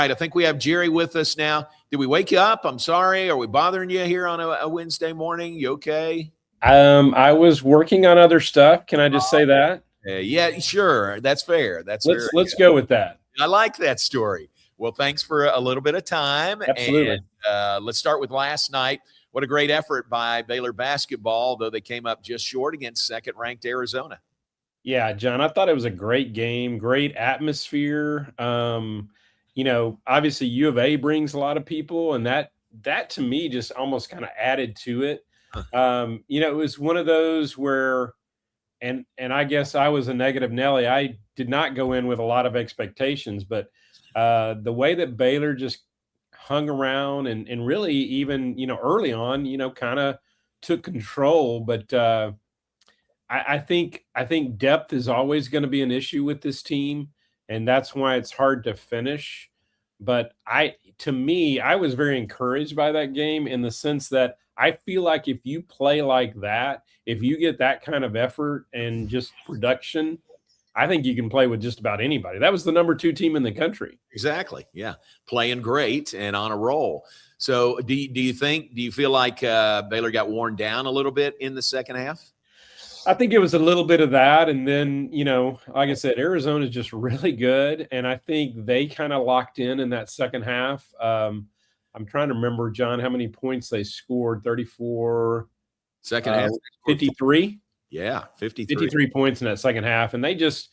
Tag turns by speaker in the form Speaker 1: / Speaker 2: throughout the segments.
Speaker 1: right, I think we have Jerry with us now. Did we wake you up? I'm sorry. Are we bothering you here on a Wednesday morning? You okay?
Speaker 2: I was working on other stuff. Can I just say that?
Speaker 1: Yeah, sure. That's fair. That's fair.
Speaker 2: Let's go with that.
Speaker 1: I like that story. Well, thanks for a little bit of time.
Speaker 2: Absolutely.
Speaker 1: And let's start with last night. What a great effort by Baylor basketball, though they came up just short against second-ranked Arizona.
Speaker 2: Yeah, John, I thought it was a great game, great atmosphere. Obviously U of A brings a lot of people, and that to me just almost kind of added to it. It was one of those where, and I guess I was a negative Nelly. I did not go in with a lot of expectations, but the way that Baylor just hung around and really even, early on, kind of took control. But I think depth is always going to be an issue with this team, and that's why it's hard to finish. But to me, I was very encouraged by that game in the sense that I feel like if you play like that, if you get that kind of effort and just production, I think you can play with just about anybody. That was the number 2 team in the country.
Speaker 1: Exactly. Yeah. Playing great and on a roll. So do you feel like Baylor got worn down a little bit in the second half?
Speaker 2: I think it was a little bit of that. And then, like I said, Arizona is just really good. And I think they kind of locked in that second half. I'm trying to remember, John, how many points they scored. 34.
Speaker 1: Second half.
Speaker 2: 53.
Speaker 1: Yeah,
Speaker 2: 53 points in that second half. And they just,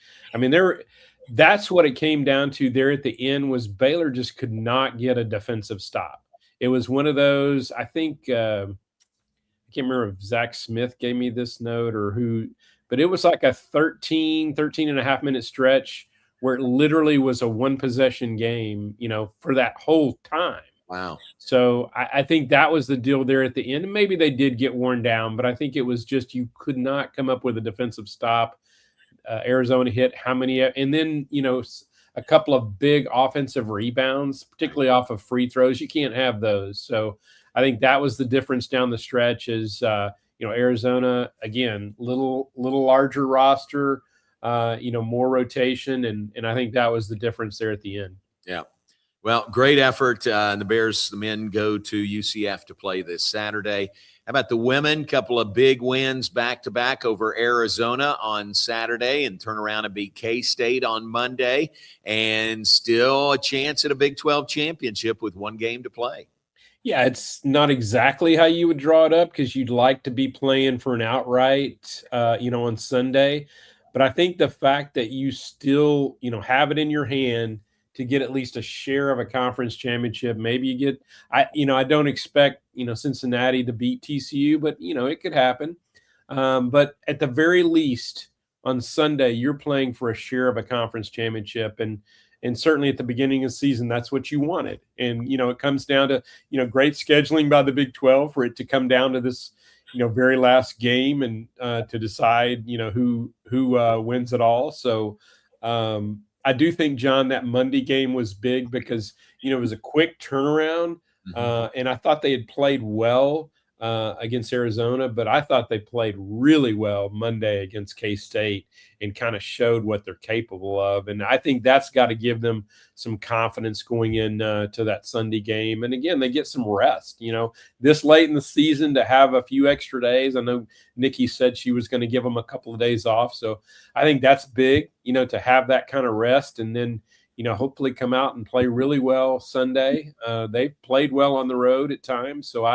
Speaker 2: that's what it came down to there at the end was Baylor just could not get a defensive stop. It was one of those, I think, I can't remember if Zach Smith gave me this note or who, but it was like a 13 and a half minute stretch where it literally was a one possession game, for that whole time.
Speaker 1: Wow.
Speaker 2: So I think that was the deal there at the end. And maybe they did get worn down, but I think it was just you could not come up with a defensive stop. Arizona hit how many? And then, a couple of big offensive rebounds, particularly off of free throws. You can't have those. So I think that was the difference down the stretch is, Arizona, again, little larger roster, more rotation. And I think that was the difference there at the end.
Speaker 1: Yeah. Well, great effort. And the men go to UCF to play this Saturday. How about the women? Couple of big wins back-to-back over Arizona on Saturday and turn around and beat K-State on Monday. And still a chance at a Big 12 championship with one game to play.
Speaker 2: Yeah, it's not exactly how you would draw it up because you'd like to be playing for an outright, on Sunday. But I think the fact that you still, have it in your hand to get at least a share of a conference championship. Maybe you get, I don't expect, Cincinnati to beat TCU, but, it could happen. But at the very least on Sunday, you're playing for a share of a conference championship. And certainly at the beginning of the season, that's what you wanted. And, it comes down to, great scheduling by the Big 12 for it to come down to this, very last game and to decide, who wins it all. So, I do think, John, that Monday game was big because, it was a quick turnaround. And I thought they had played well against Arizona, but I thought they played really well Monday against K-State and kind of showed what they're capable of. And I think that's got to give them some confidence going in to that Sunday game. And again, they get some rest, this late in the season to have a few extra days. I know Nikki said she was going to give them a couple of days off. So I think that's big, to have that kind of rest and then, hopefully come out and play really well Sunday. They played well on the road at times. So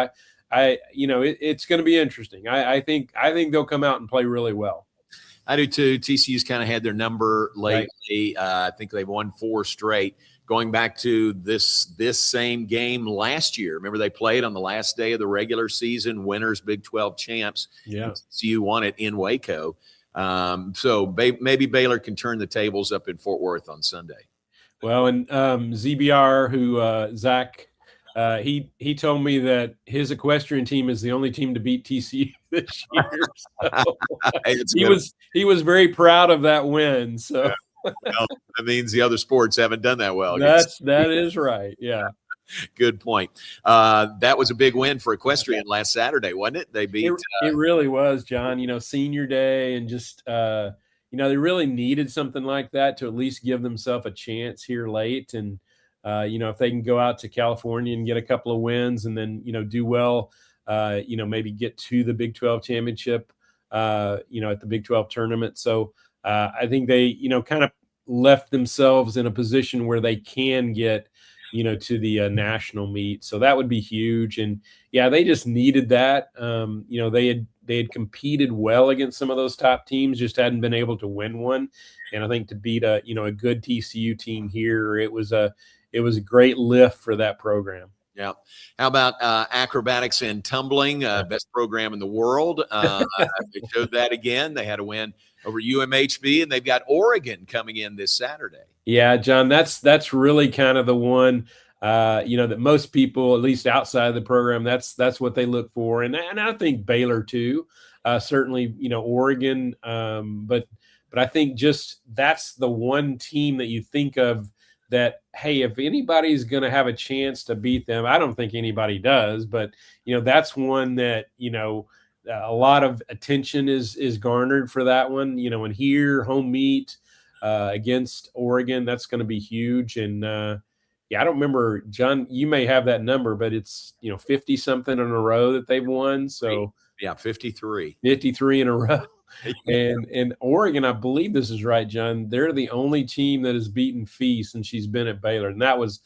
Speaker 2: it's going to be interesting. I think they'll come out and play really well.
Speaker 1: I do too. TCU's kind of had their number lately. Right. I think they've won 4 straight. Going back to this same game last year. Remember they played on the last day of the regular season, winners, Big 12 champs.
Speaker 2: Yeah.
Speaker 1: TCU won it in Waco. So maybe Baylor can turn the tables up in Fort Worth on Sunday.
Speaker 2: Well, and ZBR, who Zach – he told me that his equestrian team is the only team to beat TCU this year. So he was very proud of that win. So
Speaker 1: well, that means the other sports haven't done that well.
Speaker 2: That is right. Yeah.
Speaker 1: Good point. That was a big win for equestrian last Saturday, wasn't it? They beat.
Speaker 2: It really was, John. Senior day and just they really needed something like that to at least give themselves a chance here late and. If they can go out to California and get a couple of wins and then, do well, maybe get to the Big 12 championship, at the Big 12 tournament. So I think they, kind of left themselves in a position where they can get, to the national meet. So that would be huge. And yeah, they just needed that. They had competed well against some of those top teams, just hadn't been able to win one. And I think to beat a good TCU team here, it was a great lift for that program.
Speaker 1: Yeah. How about acrobatics and tumbling? Best program in the world. They showed that again. They had a win over UMHB, and they've got Oregon coming in this Saturday.
Speaker 2: Yeah, John, that's really kind of the one, that most people, at least outside of the program, that's what they look for, and I think Baylor too, certainly, Oregon, but I think just that's the one team that you think of that, hey, if anybody's going to have a chance to beat them, I don't think anybody does, but that's one that a lot of attention is garnered for that one, and here home meet. Against Oregon, that's going to be huge. And I don't remember, John, you may have that number, but it's 50 something in a row that they've won. So
Speaker 1: yeah, 53
Speaker 2: in a row. And Oregon, I believe this is right, John, they're the only team that has beaten Fee since she's been at Baylor, and that was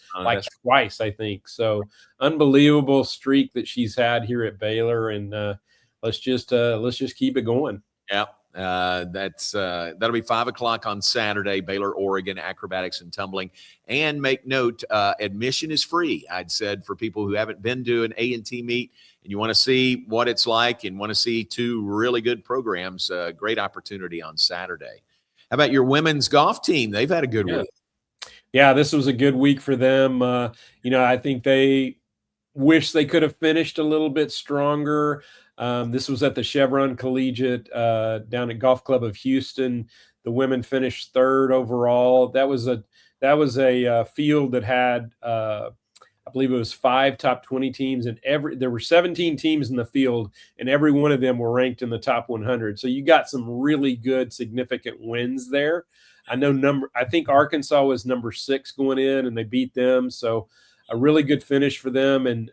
Speaker 2: twice, I think. So unbelievable streak that she's had here at Baylor, and let's just keep it going.
Speaker 1: Yeah. That'll be 5:00 on Saturday, Baylor, Oregon, acrobatics and tumbling. And make note, admission is free. I'd said for people who haven't been to an A&T meet and you want to see what it's like and want to see two really good programs, great opportunity on Saturday. How about your women's golf team? They've had a good week.
Speaker 2: Yeah, this was a good week for them. I think they wish they could have finished a little bit stronger. This was at the Chevron Collegiate down at Golf Club of Houston. The women finished third overall. That was a field that had I believe it was 5 top 20 teams, and there were 17 teams in the field, and every one of them were ranked in the top 100. So you got some really good, significant wins there. I think Arkansas was number 6 going in, and they beat them. So a really good finish for them. And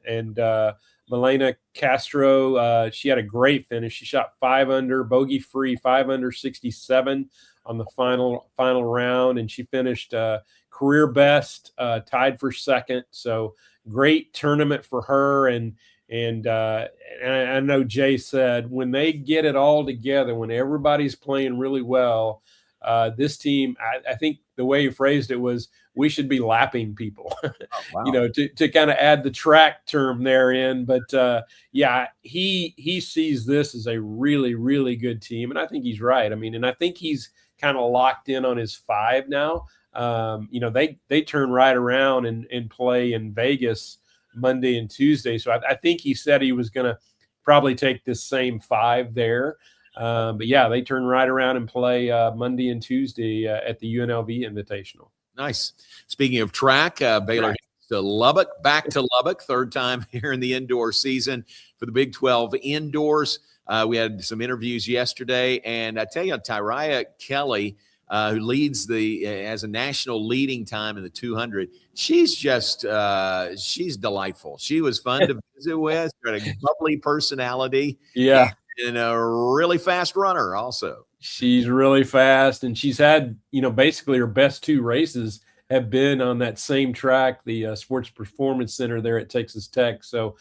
Speaker 2: Milena Castro, she had a great finish. She shot 5 under, bogey free, 5 under 67 on the final round, and she finished career best, tied for second. So great tournament for her. And I know Jay said when they get it all together, when everybody's playing really well, this team, I think the way he phrased it was, we should be lapping people, oh, wow. To kind of add the track term there in. But he sees this as a really, really good team. And I think he's right. I mean, and I think he's kind of locked in on his 5 now. They turn right around and play in Vegas Monday and Tuesday. So I think he said he was going to probably take this same 5 there. But yeah, they turn right around and play Monday and Tuesday at the UNLV Invitational.
Speaker 1: Nice. Speaking of track, Baylor to Lubbock, back to Lubbock, third time here in the indoor season for the Big 12 indoors. We had some interviews yesterday, and I tell you, Tyria Kelly, who leads as a national leading time in the 200, she's just she's delightful. She was fun to visit with. She had a bubbly personality.
Speaker 2: Yeah.
Speaker 1: And a really fast runner also.
Speaker 2: She's really fast, and she's had, basically her best 2 races have been on that same track, the Sports Performance Center there at Texas Tech. So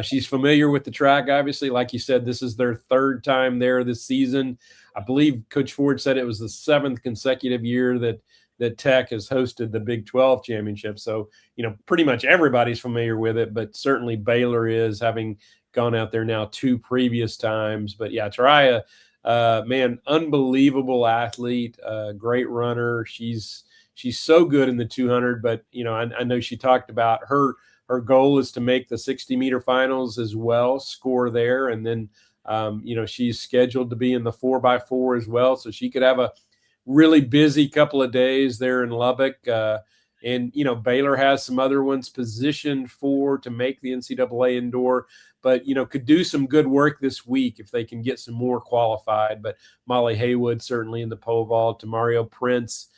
Speaker 2: she's familiar with the track, obviously. Like you said, this is their 3rd time there this season. I believe Coach Ford said it was the 7th consecutive year that Tech has hosted the Big 12 championship. So, pretty much everybody's familiar with it, but certainly Baylor is, having gone out there now 2 previous times. But yeah, Tyria, man, unbelievable athlete, great runner. She's so good in the 200, but I know she talked about her goal is to make the 60-meter finals as well, score there, and then she's scheduled to be in the 4x4 as well, so she could have a really busy couple of days there in Lubbock. And Baylor has some other ones positioned to make the NCAA indoor, but could do some good work this week if they can get some more qualified. But Molly Haywood certainly in the pole vault, Mario Prince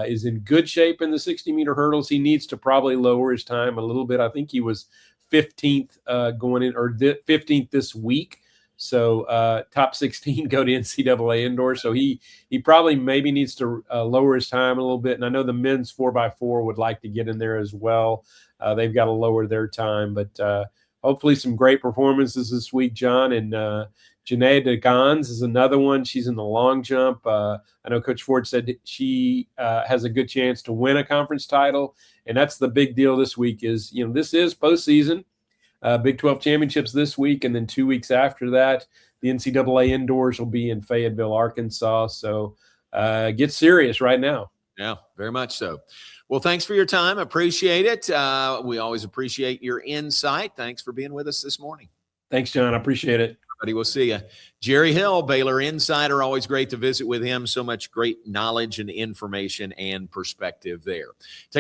Speaker 2: is in good shape in the 60-meter hurdles. He needs to probably lower his time a little bit. I think he was 15th going in, or 15th this week. So top 16 go to NCAA indoor. So he probably maybe needs to lower his time a little bit. And I know the men's 4x4 would like to get in there as well. They've got to lower their time, but hopefully some great performances this week, John. And Janae DeGans is another one. She's in the long jump. I know Coach Ford said she has a good chance to win a conference title. And that's the big deal this week is, this is postseason. Big 12 championships this week, and then 2 weeks after that, the NCAA indoors will be in Fayetteville, Arkansas. So get serious right now.
Speaker 1: Yeah, very much so. Well, thanks for your time. Appreciate it. We always appreciate your insight. Thanks for being with us this morning.
Speaker 2: Thanks, John. I appreciate it.
Speaker 1: Everybody, we'll see you. Jerry Hill, Baylor Insider. Always great to visit with him. So much great knowledge and information and perspective there.